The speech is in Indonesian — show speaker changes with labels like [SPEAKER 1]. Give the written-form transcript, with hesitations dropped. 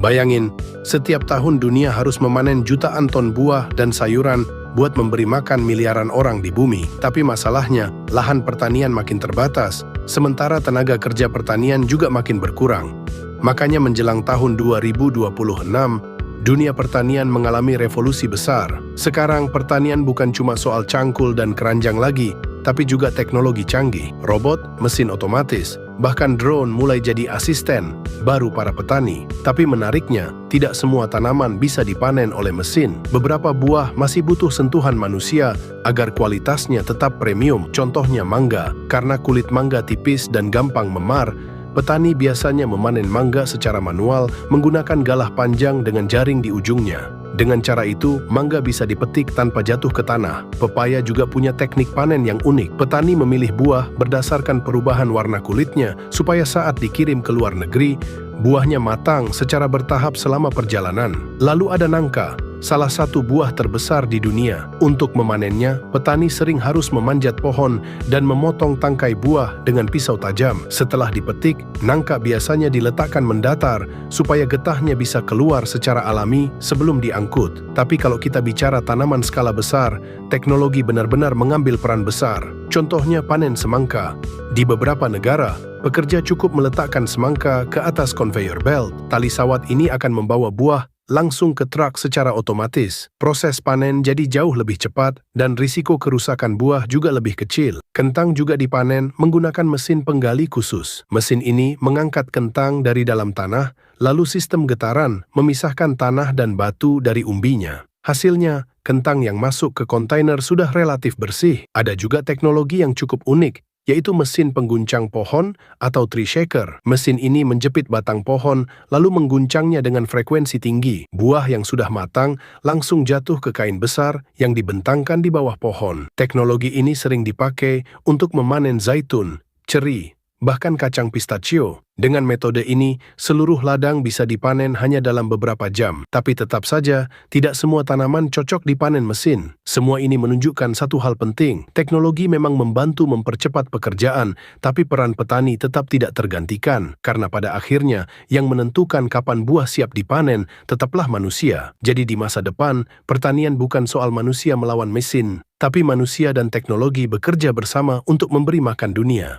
[SPEAKER 1] Bayangin, setiap tahun dunia harus memanen jutaan ton buah dan sayuran buat memberi makan miliaran orang di bumi. Tapi masalahnya, lahan pertanian makin terbatas, sementara tenaga kerja pertanian juga makin berkurang. Makanya menjelang tahun 2026, dunia pertanian mengalami revolusi besar. Sekarang pertanian bukan cuma soal cangkul dan keranjang lagi, tapi juga teknologi canggih, robot, mesin otomatis, bahkan drone mulai jadi asisten baru para petani. Tapi menariknya, tidak semua tanaman bisa dipanen oleh mesin. Beberapa buah masih butuh sentuhan manusia agar kualitasnya tetap premium. Contohnya mangga. Karena kulit mangga tipis dan gampang memar, petani biasanya memanen mangga secara manual menggunakan galah panjang dengan jaring di ujungnya. Dengan cara itu, mangga bisa dipetik tanpa jatuh ke tanah. Pepaya juga punya teknik panen yang unik. Petani memilih buah berdasarkan perubahan warna kulitnya supaya saat dikirim ke luar negeri, buahnya matang secara bertahap selama perjalanan. Lalu ada nangka, salah satu buah terbesar di dunia. Untuk memanennya, petani sering harus memanjat pohon dan memotong tangkai buah dengan pisau tajam. Setelah dipetik, nangka biasanya diletakkan mendatar supaya getahnya bisa keluar secara alami sebelum diangkut. Tapi kalau kita bicara tanaman skala besar, teknologi benar-benar mengambil peran besar. Contohnya panen semangka. Di beberapa negara, pekerja cukup meletakkan semangka ke atas conveyor belt. Tali sawat ini akan membawa buah langsung ke truk secara otomatis. Proses panen jadi jauh lebih cepat dan risiko kerusakan buah juga lebih kecil. Kentang juga dipanen menggunakan mesin penggali khusus. Mesin ini mengangkat kentang dari dalam tanah, lalu sistem getaran memisahkan tanah dan batu dari umbinya. Hasilnya, kentang yang masuk ke kontainer sudah relatif bersih. Ada juga teknologi yang cukup unik, yaitu mesin pengguncang pohon atau tree shaker. Mesin ini menjepit batang pohon, lalu mengguncangnya dengan frekuensi tinggi. Buah yang sudah matang langsung jatuh ke kain besar yang dibentangkan di bawah pohon. Teknologi ini sering dipakai untuk memanen zaitun, ceri, bahkan kacang pistachio. Dengan metode ini, seluruh ladang bisa dipanen hanya dalam beberapa jam. Tapi tetap saja, tidak semua tanaman cocok dipanen mesin. Semua ini menunjukkan satu hal penting. Teknologi memang membantu mempercepat pekerjaan, tapi peran petani tetap tidak tergantikan. Karena pada akhirnya, yang menentukan kapan buah siap dipanen tetaplah manusia. Jadi di masa depan, pertanian bukan soal manusia melawan mesin, tapi manusia dan teknologi bekerja bersama untuk memberi makan dunia.